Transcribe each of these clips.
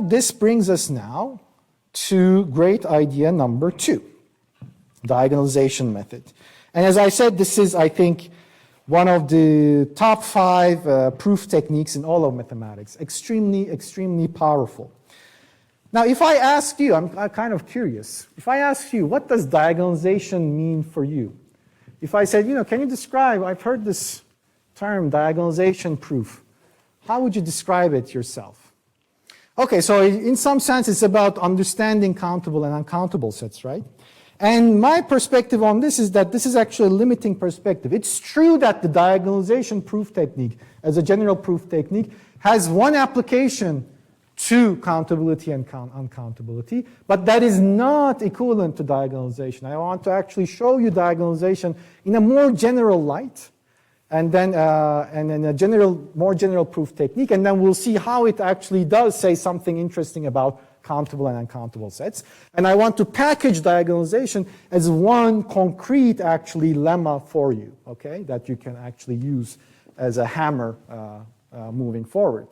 This brings us now to great idea number 2, diagonalization method. And as I said, this is, I think, one of the top 5 proof techniques in all of mathematics. Extremely, extremely powerful. Now, if I ask you, I'm kind of curious, if I ask you, what does diagonalization mean for you? If I said, can you describe, I've heard this term, diagonalization proof. How would you describe it yourself? Okay, so in some sense, it's about understanding countable and uncountable sets, right? And my perspective on this is that this is actually a limiting perspective. It's true that the diagonalization proof technique, as a general proof technique, has one application to countability and uncountability, but that is not equivalent to diagonalization. I want to actually show you diagonalization in a more general light, and then a more general proof technique, and then we'll see how it actually does say something interesting about countable and uncountable sets. And I want to package diagonalization as one concrete, actually, lemma for you, okay, that you can actually use as a hammer moving forward.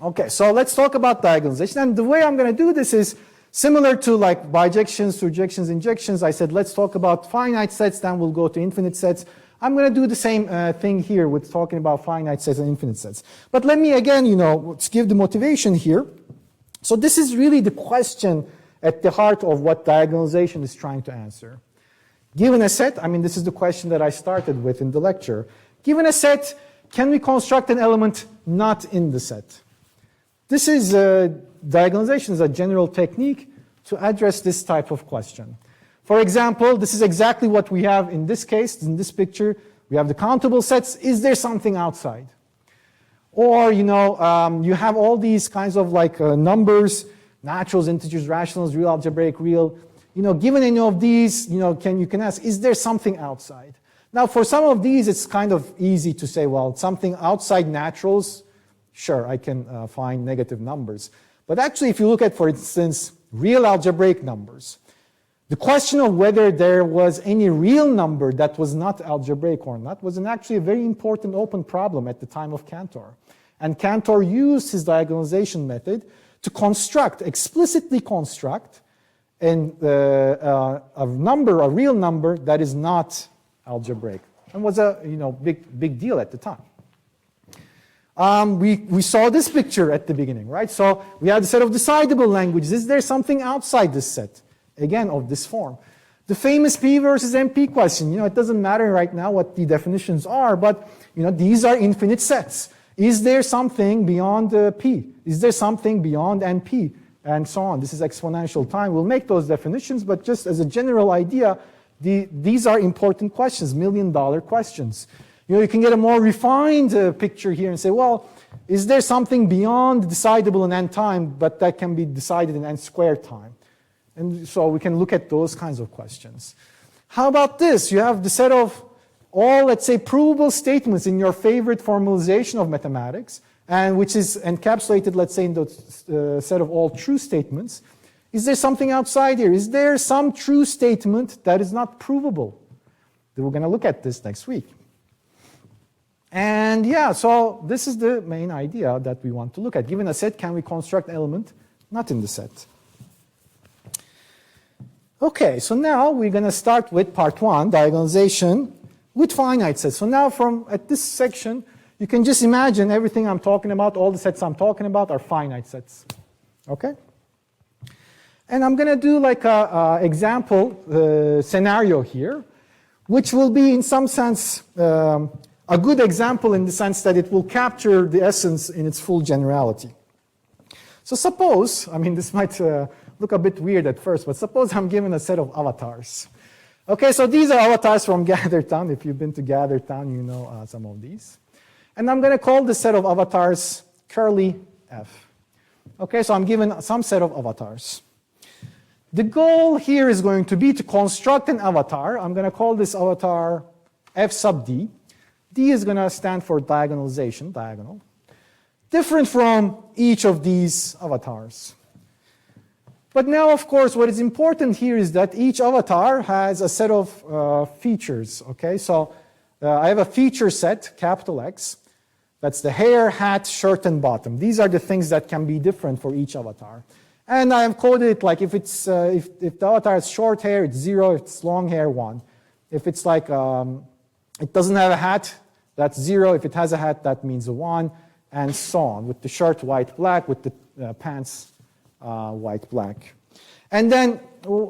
Okay, so let's talk about diagonalization. And the way I'm going to do this is similar to like bijections, surjections, injections. I said, let's talk about finite sets, then we'll go to infinite sets. I'm going to do the same thing here with talking about finite sets and infinite sets. But let me again, let's give the motivation here. So this is really the question at the heart of what diagonalization is trying to answer. Given a set, this is the question that I started with in the lecture. Given a set, can we construct an element not in the set? This is diagonalization is a general technique to address this type of question. For example, this is exactly what we have in this case, in this picture. We have the countable sets. Is there something outside? Or, you have all these kinds of like numbers, naturals, integers, rationals, real, algebraic, real. Given any of these, you can ask, is there something outside? Now, for some of these, it's kind of easy to say, well, something outside naturals, sure, I can find negative numbers. But actually, if you look at, for instance, real algebraic numbers, the question of whether there was any real number that was not algebraic or not was actually a very important open problem at the time of Cantor. And Cantor used his diagonalization method to explicitly construct a real number that is not algebraic. And was a big deal at the time. We saw this picture at the beginning, right? So we had a set of decidable languages. Is there something outside this set? Again, of this form. The famous P versus MP question, it doesn't matter right now what the definitions are, but these are infinite sets. Is there something beyond P? Is there something beyond NP? And so on. This is exponential time. We'll make those definitions, but just as a general idea, these are important questions, million-dollar questions. You can get a more refined picture here and say, well, is there something beyond decidable in n time, but that can be decided in n squared time? And so we can look at those kinds of questions. How about this? You have the set of all, let's say, provable statements in your favorite formalization of mathematics, and which is encapsulated, let's say, in the set of all true statements. Is there something outside here? Is there some true statement that is not provable? We're going to look at this next week. And yeah, so this is the main idea that we want to look at. Given a set, can we construct an element not in the set? Okay, so now we're going to start with part 1, diagonalization with finite sets. So now at this section, you can just imagine everything I'm talking about, all the sets I'm talking about are finite sets. Okay? And I'm going to do like a example scenario here, which will be in some sense a good example in the sense that it will capture the essence in its full generality. So suppose, this might look a bit weird at first, but suppose I'm given a set of avatars. Okay, so these are avatars from GatherTown. If you've been to GatherTown, you know some of these. And I'm going to call this set of avatars curly F. Okay, so I'm given some set of avatars. The goal here is going to be to construct an avatar. I'm going to call this avatar F sub D. D is going to stand for diagonalization, diagonal, different from each of these avatars. But now, of course, what is important here is that each avatar has a set of features. Okay, so I have a feature set, capital X, That's the hair, hat, shirt, and bottom. These are the things that can be different for each avatar. And I have coded it like if it's if the avatar has short hair, it's 0. If it's long hair, 1. If it's like it doesn't have a hat, that's 0. If it has a hat, that means a 1, and so on. With the shirt, white, black. With the pants, white, black. And then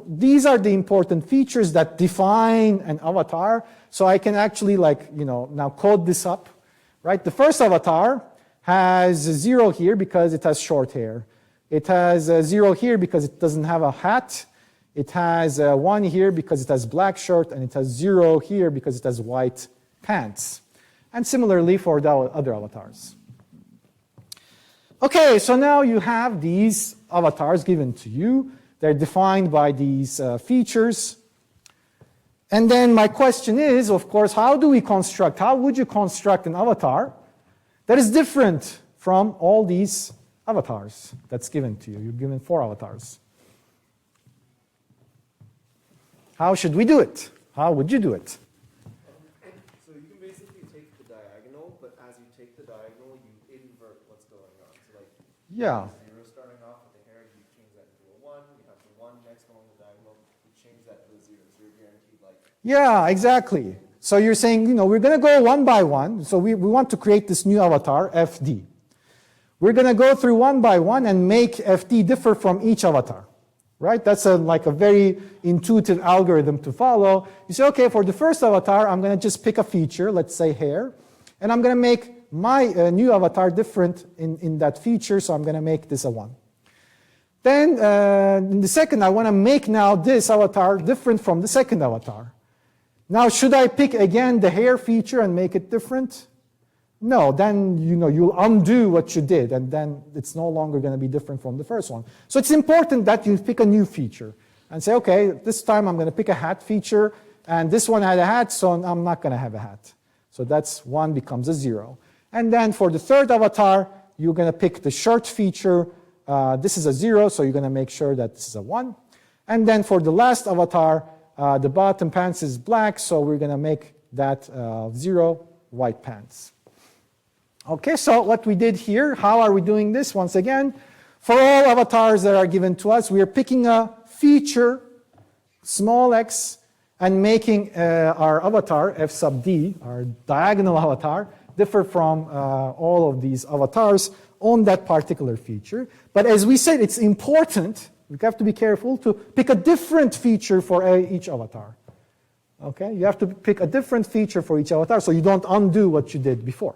these are the important features that define an avatar. So I can actually now code this up, right? The first avatar has 0 here because it has short hair. It has 0 here because it doesn't have a hat. It has 1 here because it has black shirt, and it has 0 here because it has white pants. And similarly for the other avatars. Okay, so now you have these avatars given to you. They're defined by these features. And then my question is, of course, how would you construct an avatar that is different from all these avatars that's given to you? You're given 4 avatars. How should we do it? How would you do it? So you can basically take the diagonal, but as you take the diagonal, you invert what's going on. So like, yeah. 0 starting off with the hair, you change that into a 1. You have the 1 next along the diagonal, you change that to a 0. So you're guaranteed like. Yeah, exactly. So you're saying, we're going to go one by one. So we want to create this new avatar, FD. We're going to go through one by one and make FD differ from each avatar. Right? That's like a very intuitive algorithm to follow. You say, okay, for the first avatar, I'm going to just pick a feature, let's say hair, and I'm going to make my new avatar different in that feature, so I'm going to make this a 1. Then in the second, I want to make now this avatar different from the second avatar. Now, should I pick again the hair feature and make it different? No, then you'll undo what you did, and then it's no longer going to be different from the first one. So it's important that you pick a new feature and say, okay, this time I'm going to pick a hat feature, and this one had a hat, so I'm not going to have a hat. So that's 1 becomes a 0. And then for the third avatar, you're going to pick the shirt feature. This is a 0, so you're going to make sure that this is a 1. And then for the last avatar, the bottom pants is black, so we're going to make that 0, white pants. Okay, so what we did here, how are we doing this? Once again, for all avatars that are given to us, we are picking a feature, small x, and making our avatar, f sub d, our diagonal avatar, differ from all of these avatars on that particular feature. But as we said, it's important, we have to be careful to pick a different feature for each avatar. Okay, you have to pick a different feature for each avatar so you don't undo what you did before.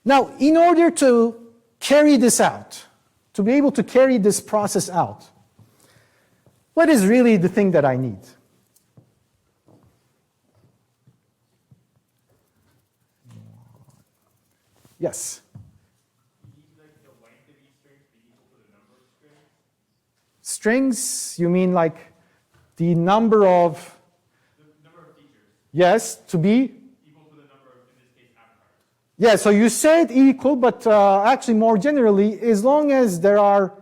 Now, in order to carry this out, to be able to carry this process out, what is really the thing that I need? Yes? You need like the length of each string to be equal to the number of strings? Strings, you mean like the number of... The number of features. Yes, to be? Equal to the number of, in this case, avatars. Yeah, so you said equal, but actually more generally, as long as there are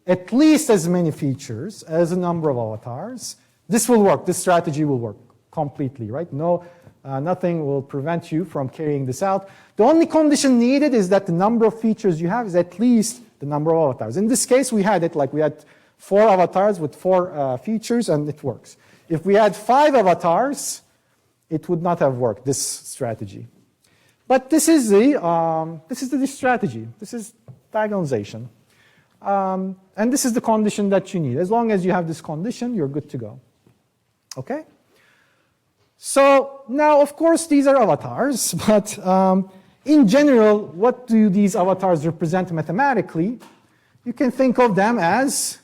at least as many features as a number of avatars, this will work, this strategy will work completely, right? No, nothing will prevent you from carrying this out. The only condition needed is that the number of features you have is at least the number of avatars. In this case, we had it like we had 4 avatars with 4 features, and it works. If we had 5 avatars, it would not have worked, this strategy. But this is the strategy. This is diagonalization. And this is the condition that you need. As long as you have this condition, you're good to go. Okay? So now, of course, these are avatars. But in general, what do these avatars represent mathematically? You can think of them as,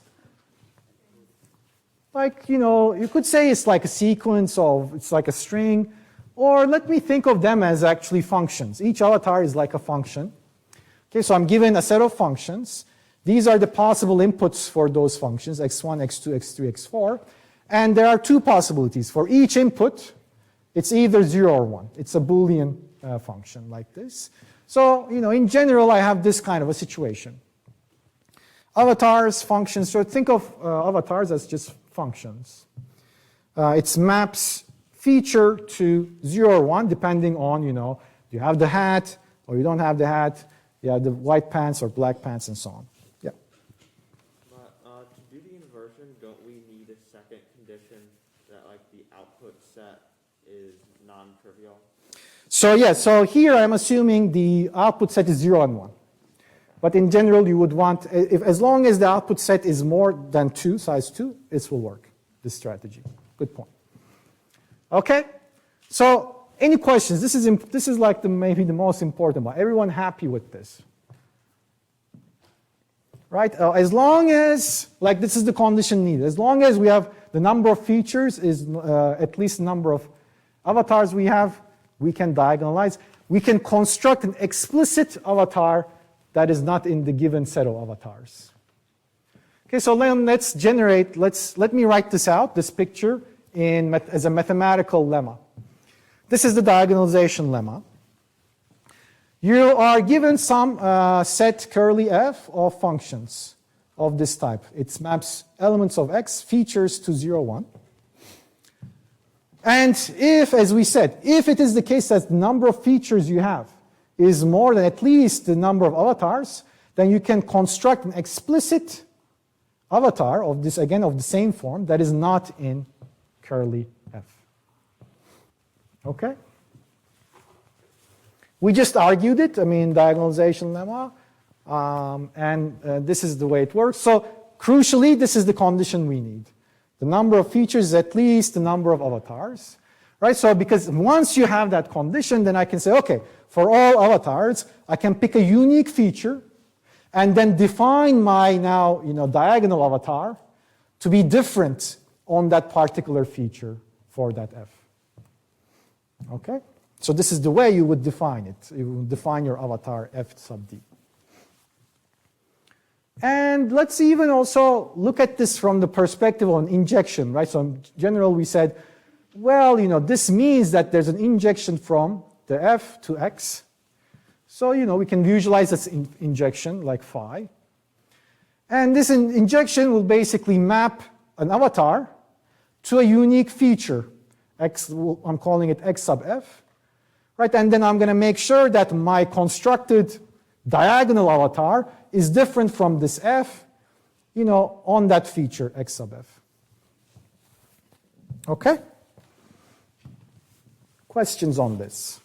like, you could say it's like a sequence of, it's like a string. Or let me think of them as actually functions. Each avatar is like a function. Okay, so I'm given a set of functions. These are the possible inputs for those functions, x1, x2, x3, x4. And there are 2 possibilities. For each input, it's either 0 or 1. It's a Boolean function like this. So, in general, I have this kind of a situation. Avatars, functions. So think of avatars as just functions. It maps feature to 0 or 1, depending on, Do you have the hat, or you don't have the hat? You have the white pants or black pants, and so on. Yeah. But to do the inversion, don't we need a second condition that like the output set is non-trivial? So yeah, so here I'm assuming the output set is 0 and 1. But in general, you would want, as long as the output set is more than 2, size 2, this will work, this strategy. Good point. Okay, so any questions? This is like maybe the most important one. Everyone happy with this? Right, as long as, like this is the condition needed, as long as we have the number of features is at least the number of avatars we have, we can diagonalize. We can construct an explicit avatar that is not in the given set of avatars. Okay, so then let's generate, let me write this out, this picture, as a mathematical lemma. This is the diagonalization lemma. You are given some set curly f of functions of this type. It maps elements of x, features to 0, 1. And if, as we said, if it is the case that the number of features you have is more than at least the number of avatars, then you can construct an explicit avatar of this, again, of the same form that is not in curly f. Okay? We just argued it, I mean, diagonalization lemma, and this is the way it works. So crucially, this is the condition we need. The number of features is at least the number of avatars. Right? So because once you have that condition, then I can say, okay, for all avatars, I can pick a unique feature and then define my now diagonal avatar to be different on that particular feature for that f. Okay? So this is the way you would define it. You would define your avatar f sub d. And let's even also look at this from the perspective of an injection, right? So in general, we said, well, this means that there's an injection from the f to x. So, we can visualize this injection like phi. And this injection will basically map an avatar to a unique feature. X, I'm calling it x sub f. Right? And then I'm going to make sure that my constructed diagonal avatar is different from this f, on that feature x sub f. Okay? Questions on this?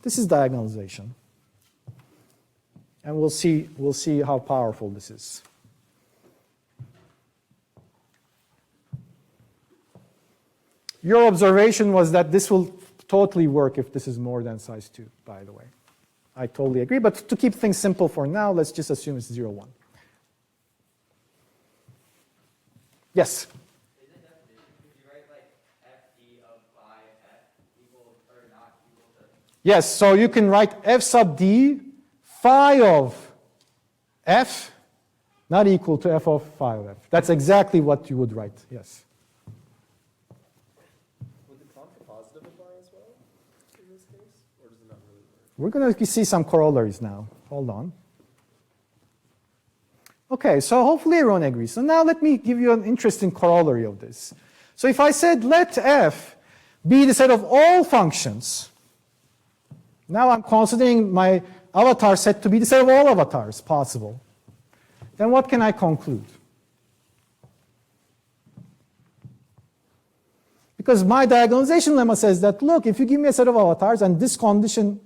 This is diagonalization. And we'll see how powerful this is. Your observation was that this will totally work if this is more than size 2, by the way. I totally agree, but to keep things simple for now, let's just assume it's 0, 1. Yes? Isn't that could you write like FD of phi f equal or not equal to? Yes, so you can write f sub d phi of f not equal to f of phi of f. That's exactly what you would write, yes. Would the contrapositive apply as well in this case? Or does it not really work? We're going to see some corollaries now. Hold on. Okay, so hopefully everyone agrees. So now let me give you an interesting corollary of this. So if I said let f be the set of all functions, now I'm considering my avatar set to be the set of all avatars possible, then what can I conclude? Because my diagonalization lemma says that, look, if you give me a set of avatars and this condition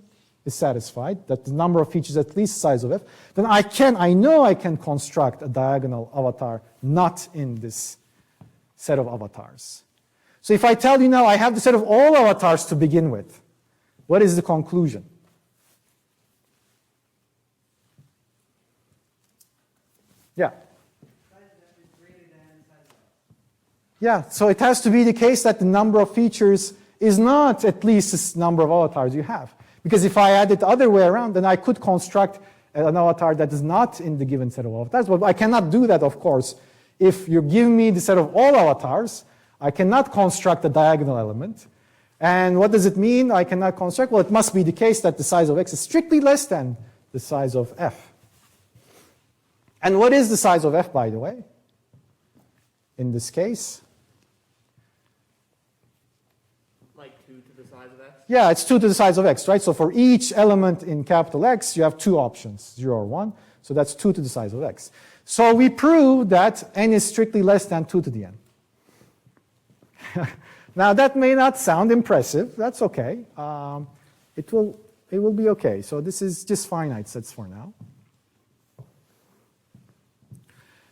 is satisfied, that the number of features at least size of f, then I know I can construct a diagonal avatar not in this set of avatars. So if I tell you now I have the set of all avatars to begin with, what is the conclusion? Yeah. Yeah, so it has to be the case that the number of features is not at least this number of avatars you have. Because if I add it the other way around, then I could construct an avatar that is not in the given set of avatars. But I cannot do that, of course. If you give me the set of all avatars, I cannot construct a diagonal element. And what does it mean I cannot construct? Well, it must be the case that the size of x is strictly less than the size of f. And what is the size of f, by the way, in this case? Like 2 to the size of x? Yeah, it's 2 to the size of x, right? So for each element in capital X, you have 2 options, 0 or 1. So that's 2 to the size of x. So we prove that n is strictly less than 2 to the n. Now that may not sound impressive. That's okay. It will be okay. So this is just finite sets for now.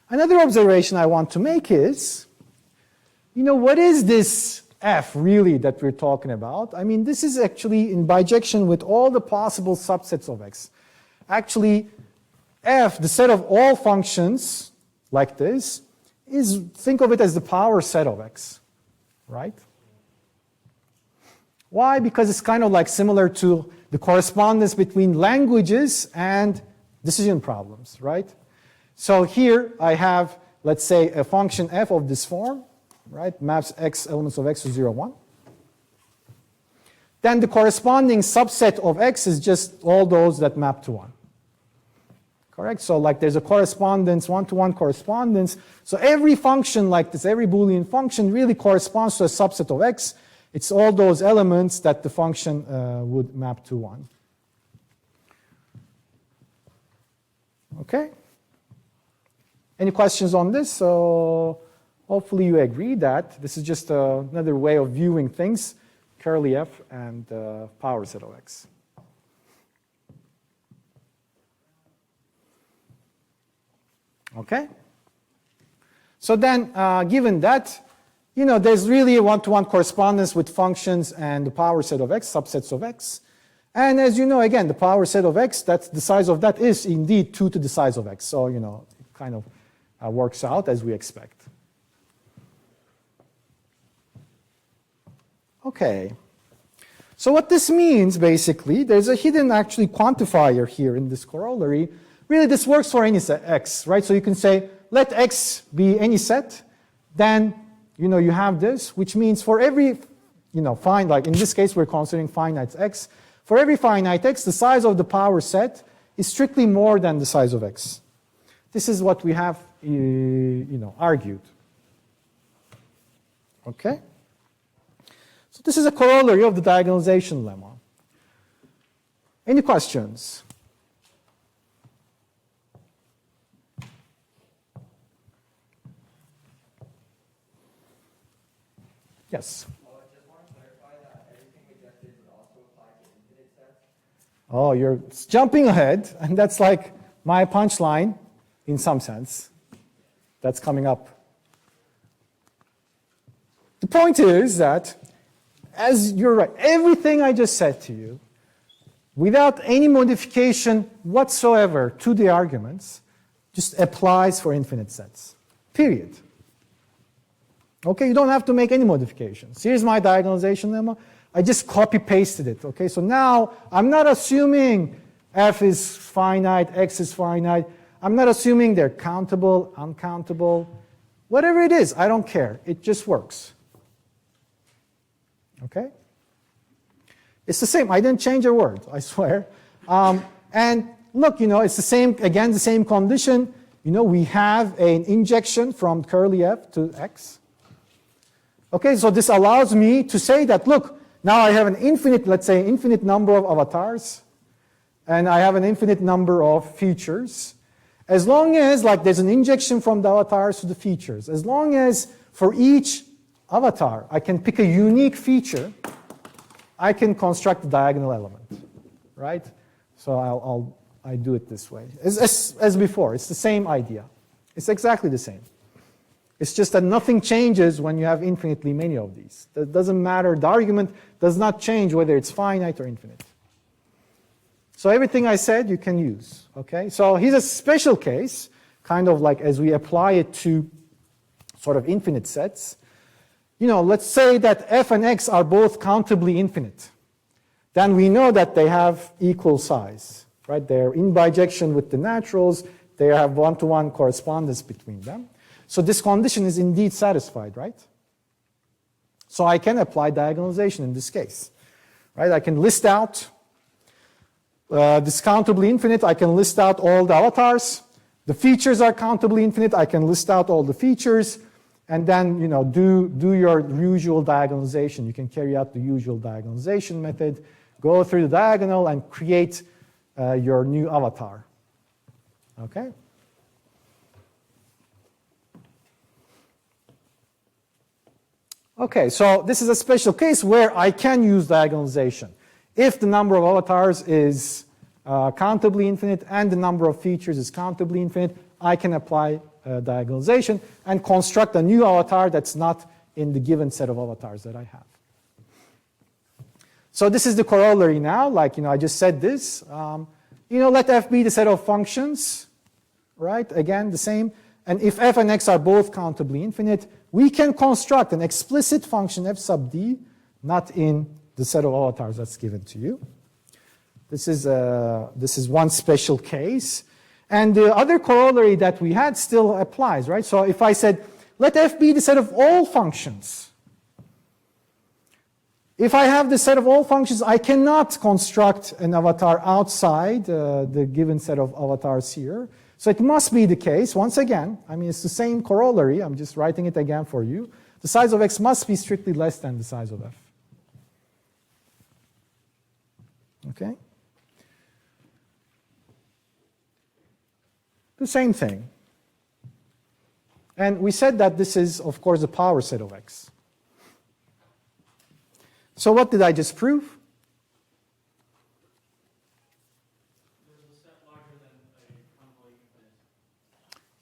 Another observation I want to make is, what is this f really that we're talking about? I mean, this is actually in bijection with all the possible subsets of x. Actually, f, the set of all functions like this, think of it as the power set of x, right? Why? Because it's kind of like similar to the correspondence between languages and decision problems, right? So here I have, let's say, a function f of this form, right? Maps x elements of x to 0, 1. Then the corresponding subset of x is just all those that map to 1. Correct? So like there's a correspondence, one-to-one correspondence. So every function like this, every Boolean function really corresponds to a subset of x. It's all those elements that the function would map to 1. Okay? Any questions on this? So hopefully you agree that this is just another way of viewing things, curly f and power set of x. Okay? So then, given that, there's really a one-to-one correspondence with functions and the power set of x, subsets of x. And as you know, again, the power set of x, that's the size of that is indeed 2 to the size of x. So, it kind of works out as we expect. Okay. So what this means, basically, there's a hidden actually quantifier here in this corollary. Really, this works for any set x, right? So you can say, let x be any set, then, you have this, which means for every, like in this case, we're considering finite x. For every finite x, the size of the power set is strictly more than the size of x. This is what we have, argued. Okay? So this is a corollary of the diagonalization lemma. Any questions? Yes? Well, I just want to clarify that everything we just did would also apply to infinite sets. Oh, you're jumping ahead, and that's like my punchline in some sense. That's coming up. The point is that, as you're right, everything I just said to you, without any modification whatsoever to the arguments, just applies for infinite sets. Period. Okay, you don't have to make any modifications. Here's my diagonalization lemma. I just copy-pasted it. Okay, so now I'm not assuming f is finite, x is finite. I'm not assuming they're countable, uncountable. Whatever it is, I don't care. It just works. Okay? It's the same. I didn't change a word, I swear. And look, it's the same, again, the same condition. We have an injection from curly f to x. Okay, so this allows me to say that, look, now I have an infinite, let's say, infinite number of avatars, and I have an infinite number of features. As long as, there's an injection from the avatars to the features, as long as for each avatar I can pick a unique feature, I can construct a diagonal element, right? So I do it this way. As before, it's the same idea. It's exactly the same. It's just that nothing changes when you have infinitely many of these. That doesn't matter. The argument does not change whether it's finite or infinite. So everything I said you can use. Okay? So here's a special case, kind of like as we apply it to sort of infinite sets. Let's say that f and x are both countably infinite. Then we know that they have equal size. Right? They're in bijection with the naturals. They have one-to-one correspondence between them. So this condition is indeed satisfied, right? So I can apply diagonalization in this case, right? I can list out this countably infinite. I can list out all the avatars. The features are countably infinite. I can list out all the features. and then do your usual diagonalization. You can carry out the usual diagonalization method, go through the diagonal, and create your new avatar. Okay? Okay, so this is a special case where I can use diagonalization. If the number of avatars is countably infinite and the number of features is countably infinite, I can apply diagonalization and construct a new avatar that's not in the given set of avatars that I have. So this is the corollary now, like I just said this. Let f be the set of functions, right? Again, the same. And if f and x are both countably infinite, we can construct an explicit function f sub d, not in the set of avatars that's given to you. This is one special case. And the other corollary that we had still applies, right? So if I said, let f be the set of all functions. If I have the set of all functions, I cannot construct an avatar outside the given set of avatars here. So it must be the case, once again, it's the same corollary, I'm just writing it again for you. The size of x must be strictly less than the size of f. Okay? The same thing. And we said that this is, of course, the power set of x. So what did I just prove? There's a set larger than a convolution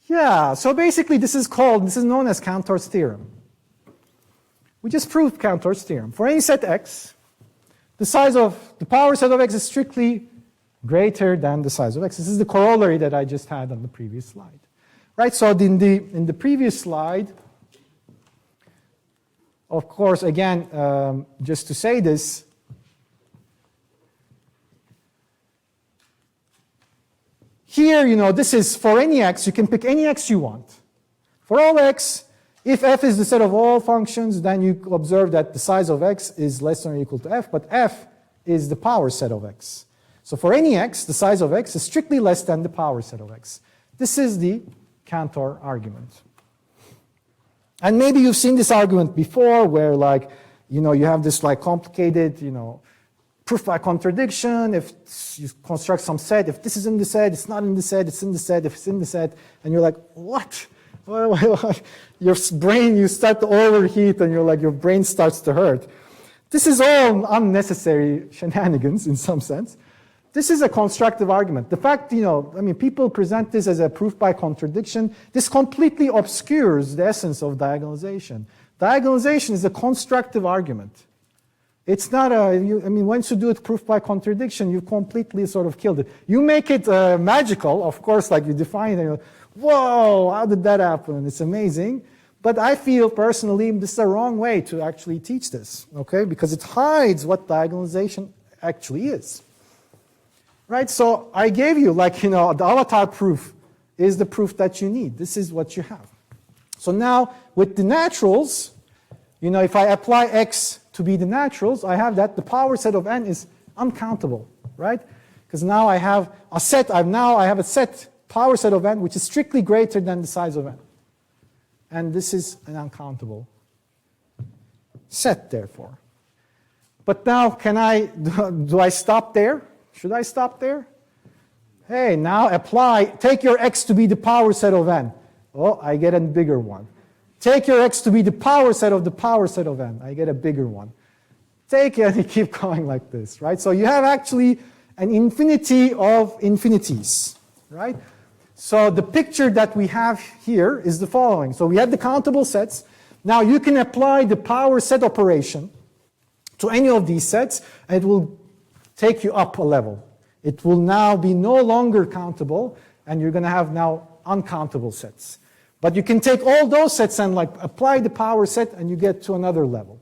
infinite. Yeah, so basically this is known as Cantor's theorem. We just proved Cantor's theorem. For any set x, the power set of x is strictly greater than the size of x. This is the corollary that I just had on the previous slide. Right, so in the previous slide, of course, again, just to say this, here, this is for any x, you can pick any x you want. For all x, if f is the set of all functions, then you observe that the size of x is less than or equal to f, but f is the power set of x. So for any x, the size of x is strictly less than the power set of x. This is the Cantor argument. And maybe you've seen this argument before where you have this complicated, proof by contradiction. If you construct some set, if this is in the set, it's not in the set, it's in the set, if it's in the set, and you're like, what? Your brain, you start to overheat and your brain starts to hurt. This is all unnecessary shenanigans in some sense. This is a constructive argument. The fact, people present this as a proof by contradiction. This completely obscures the essence of diagonalization. Diagonalization is a constructive argument. It's not once you do it proof by contradiction, you completely sort of killed it. You make it magical, of course, like you define it, and you're like, whoa, how did that happen? It's amazing. But I feel personally this is the wrong way to actually teach this, okay? Because it hides what diagonalization actually is. Right, so I gave you, the avatar proof is the proof that you need. This is what you have. So now, with the naturals, if I apply x to be the naturals, I have that the power set of n is uncountable, right? Because now I have a set, I have a set, power set of n, which is strictly greater than the size of n. And this is an uncountable set, therefore. But now, do I stop there? Should I stop there? Hey, now take your x to be the power set of n. Oh, I get a bigger one. Take your x to be the power set of the power set of n. I get a bigger one. Take it and you keep going like this, right? So you have actually an infinity of infinities, right? So the picture that we have here is the following. So we have the countable sets. Now you can apply the power set operation to any of these sets, and it will take you up a level. It will now be no longer countable, and you're going to have now uncountable sets. But you can take all those sets and apply the power set, and you get to another level.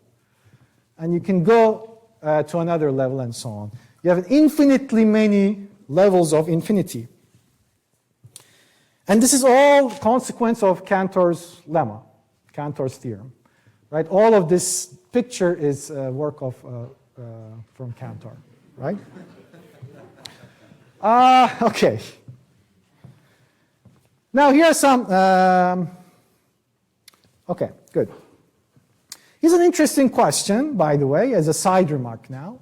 And you can go to another level and so on. You have infinitely many levels of infinity. And this is all consequence of Cantor's lemma, Cantor's theorem. Right? All of this picture is work of from Cantor. Right? Okay. Now here are some Okay, good. Here's an interesting question, by the way, as a side remark now.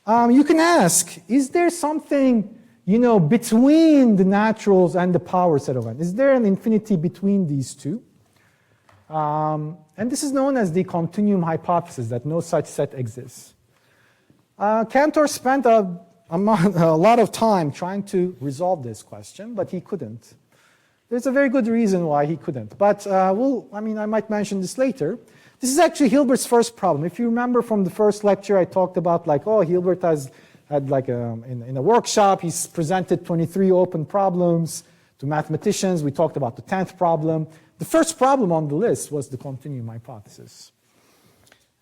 You can ask, is there something, between the naturals and the power set of n? Is there an infinity between these two? And this is known as the continuum hypothesis, that no such set exists. Cantor spent a lot of time trying to resolve this question, but he couldn't. There's a very good reason why he couldn't. But I might mention this later. This is actually Hilbert's first problem. If you remember from the first lecture, I talked about Hilbert had in a workshop, he's presented 23 open problems to mathematicians. We talked about the 10th problem. The first problem on the list was the continuum hypothesis.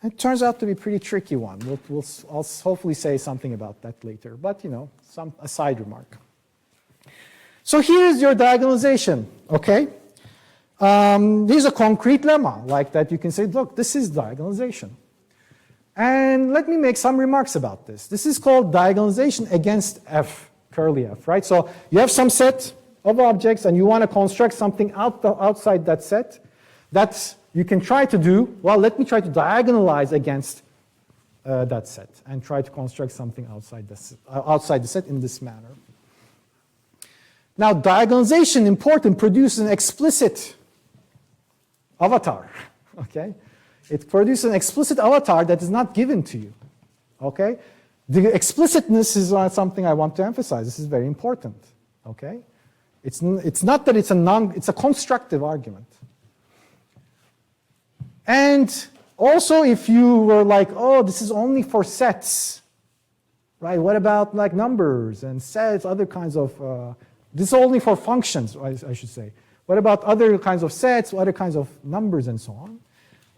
It turns out to be a pretty tricky one. I'll hopefully say something about that later, but a side remark. So here's your diagonalization, okay? Here's a concrete lemma like that. You can say, look, this is diagonalization. And let me make some remarks about this. This is called diagonalization against f, curly f, right? So you have some set of objects and you want to construct something outside that set. That's you can try to do, well, let me try to diagonalize against that set and try to construct something outside the set in this manner. Now, diagonalization, important, produces an explicit avatar, okay? It produces an explicit avatar that is not given to you, okay? The explicitness is something I want to emphasize. This is very important, okay? It's not that it's a constructive argument. And also, if you were like, oh, this is only for sets, right? What about like numbers and sets, other kinds of, this is only for functions, I should say. What about other kinds of sets, other kinds of numbers and so on?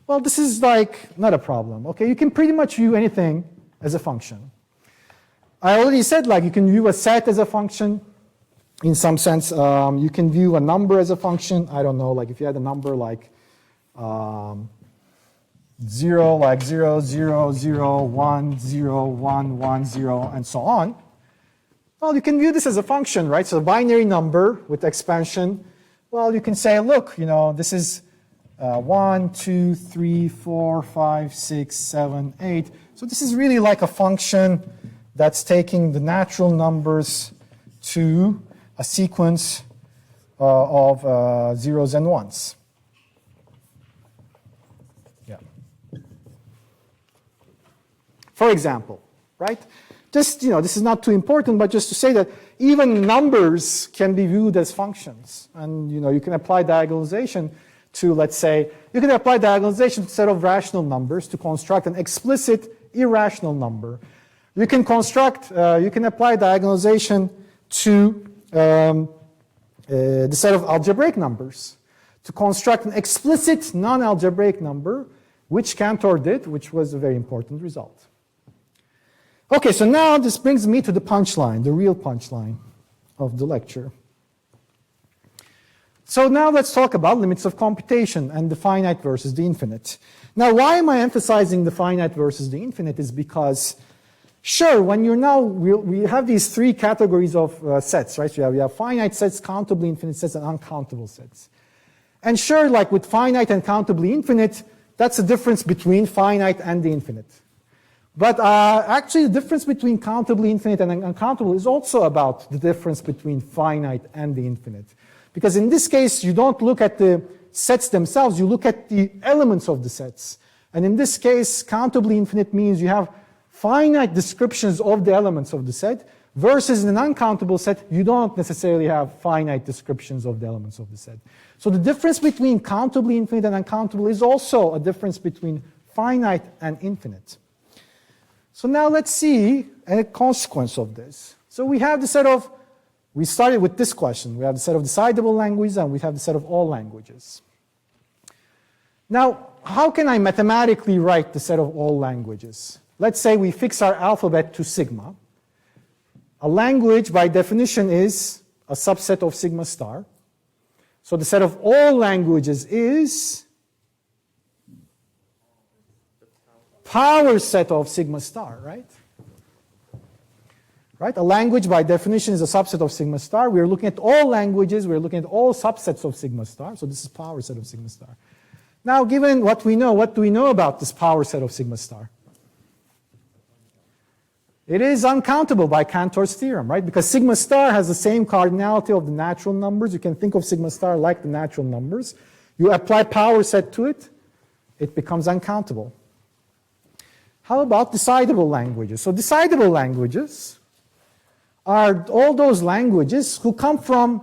Well, this is like not a problem, okay? You can pretty much view anything as a function. I already said like you can view a set as a function in some sense. You can view a number as a function. I don't know, like if you had a number like 0, like 0, 0, 0, 1, 0, 1, 1, 0, and so on. Well, you can view this as a function, right? So a binary number with expansion. Well, you can say, look, this is 1, 2, 3, 4, 5, 6, 7, 8. So this is really like a function that's taking the natural numbers to a sequence of zeros and ones. Yeah. For example, right? Just, this is not too important, but just to say that even numbers can be viewed as functions. And, you can apply diagonalization to, let's say, you can apply diagonalization to a set of rational numbers to construct an explicit irrational number. You can apply diagonalization to the set of algebraic numbers to construct an explicit non-algebraic number, which Cantor did, which was a very important result. Okay, so now this brings me to the punchline, the real punchline of the lecture. So now let's talk about limits of computation and the finite versus the infinite. Now, why am I emphasizing the finite versus the infinite is because, sure, when we have these three categories of sets, right? So we have finite sets, countably infinite sets, and uncountable sets. And sure, like with finite and countably infinite, that's the difference between finite and the infinite. But actually, the difference between countably infinite and uncountable is also about the difference between finite and the infinite. Because in this case, you don't look at the sets themselves, you look at the elements of the sets. And in this case, countably infinite means you have finite descriptions of the elements of the set, versus in an uncountable set, you don't necessarily have finite descriptions of the elements of the set. So the difference between countably infinite and uncountable is also a difference between finite and infinite. So now let's see a consequence of this. So we have the set of, we started with this question. We have the set of decidable languages and we have the set of all languages. Now, how can I mathematically write the set of all languages? Let's say we fix our alphabet to sigma. A language, by definition, is a subset of sigma star. So the set of all languages is power set of sigma star, right? Right? A language, by definition, is a subset of sigma star. We're looking at all languages. We're looking at all subsets of sigma star. So this is power set of sigma star. Now, given what we know, what do we know about this power set of sigma star? It is uncountable by Cantor's theorem, right? Because sigma star has the same cardinality of the natural numbers. You can think of sigma star like the natural numbers. You apply power set to it, it becomes uncountable. How about decidable languages? So decidable languages are all those languages who come from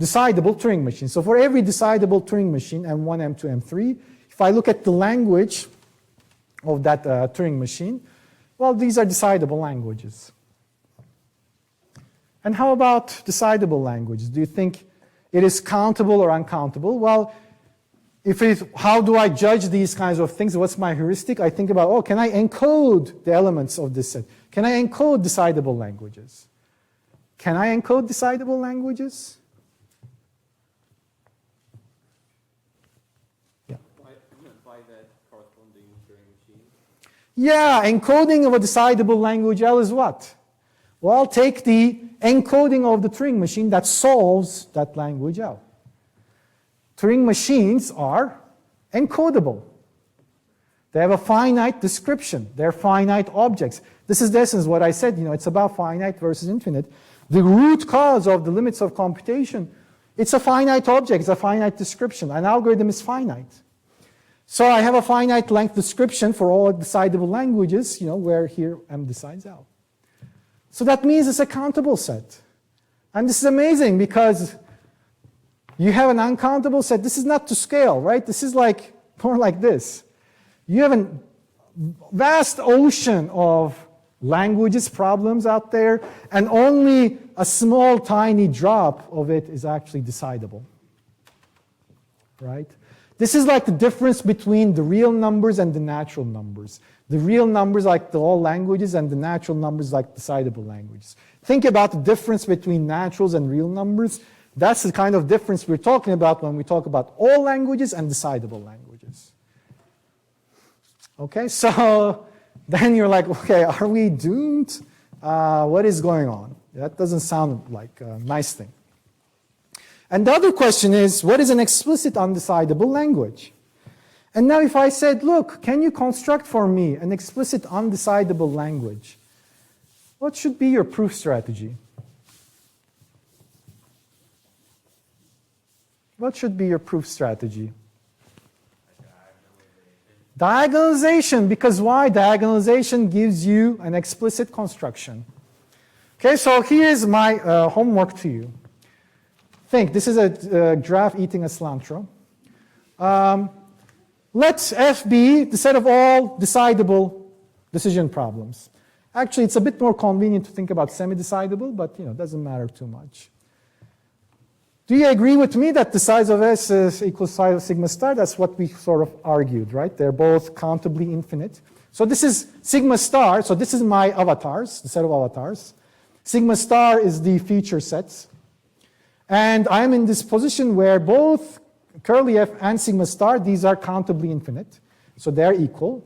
decidable Turing machines. So for every decidable Turing machine, M1, M2, M3, if I look at the language of that Turing machine, well, these are decidable languages. And how about decidable languages? Do you think it is countable or uncountable? Well, how do I judge these kinds of things? What's my heuristic? I think about, oh, can I encode the elements of this set? Can I encode decidable languages? Can I encode decidable languages? Yeah. By that corresponding Turing machine? Yeah, encoding of a decidable language L is what? Well, take the encoding of the Turing machine that solves that language L. Turing machines are encodable. They have a finite description. They're finite objects. This is the essence of what I said. It's about finite versus infinite. The root cause of the limits of computation, it's a finite object. It's a finite description. An algorithm is finite. So I have a finite length description for all decidable languages, where here M decides L. So that means it's a countable set. And this is amazing because you have an uncountable set. This is not to scale, right? This is more like this. You have a vast ocean of languages, problems out there, and only a small, tiny drop of it is actually decidable, right? This is like the difference between the real numbers and the natural numbers. The real numbers like all languages and the natural numbers like decidable languages. Think about the difference between naturals and real numbers. That's the kind of difference we're talking about when we talk about all languages and decidable languages. Okay, so then you're like, okay, are we doomed? What is going on? That doesn't sound like a nice thing. And the other question is, what is an explicit undecidable language? And now if I said, look, can you construct for me an explicit undecidable language? What should be your proof strategy? What should be your proof strategy? Diagonalization. Because why? Diagonalization gives you an explicit construction. Okay, so here's my homework to you. Think, this is a giraffe eating a cilantro. Let F be the set of all decidable decision problems. Actually, it's a bit more convenient to think about semi-decidable, but it doesn't matter too much. Do you agree with me that the size of S is equals size of sigma star? That's what we sort of argued, right? They're both countably infinite. So this is sigma star. So this is my avatars, the set of avatars. Sigma star is the feature sets. And I'm in this position where both curly F and sigma star, these are countably infinite. So they're equal.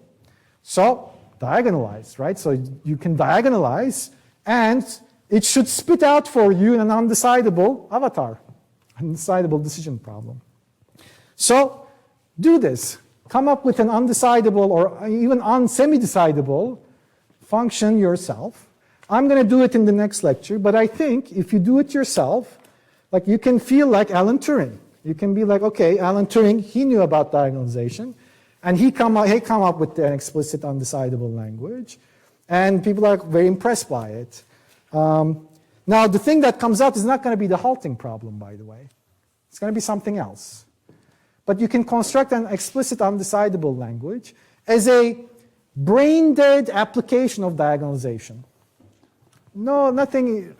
So diagonalize, right? So you can diagonalize, and it should spit out for you an undecidable avatar. Undecidable decision problem. So do this. Come up with an undecidable or even semi-decidable function yourself. I'm going to do it in the next lecture, but I think if you do it yourself, you can feel like Alan Turing. You can be like, okay, Alan Turing, he knew about diagonalization, and he come up with an explicit undecidable language, and people are very impressed by it. Now, the thing that comes out is not going to be the halting problem, by the way. It's going to be something else. But you can construct an explicit undecidable language as a brain-dead application of diagonalization. No, nothing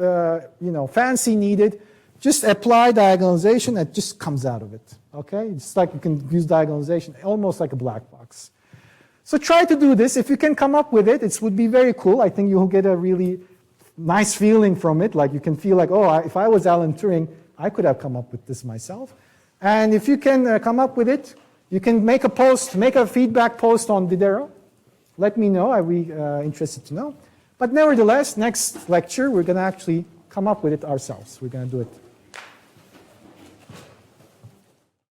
fancy needed. Just apply diagonalization, and it just comes out of it. Okay? It's like you can use diagonalization almost like a black box. So try to do this. If you can come up with it, it would be very cool. I think you'll get a really nice feeling from it. Like you can feel like, oh, if I was Alan Turing, I could have come up with this myself. And if you can come up with it, you can make a post, make a feedback post on Didero. Let me know. I'd be interested to know. But nevertheless, next lecture, we're going to actually come up with it ourselves. We're going to do it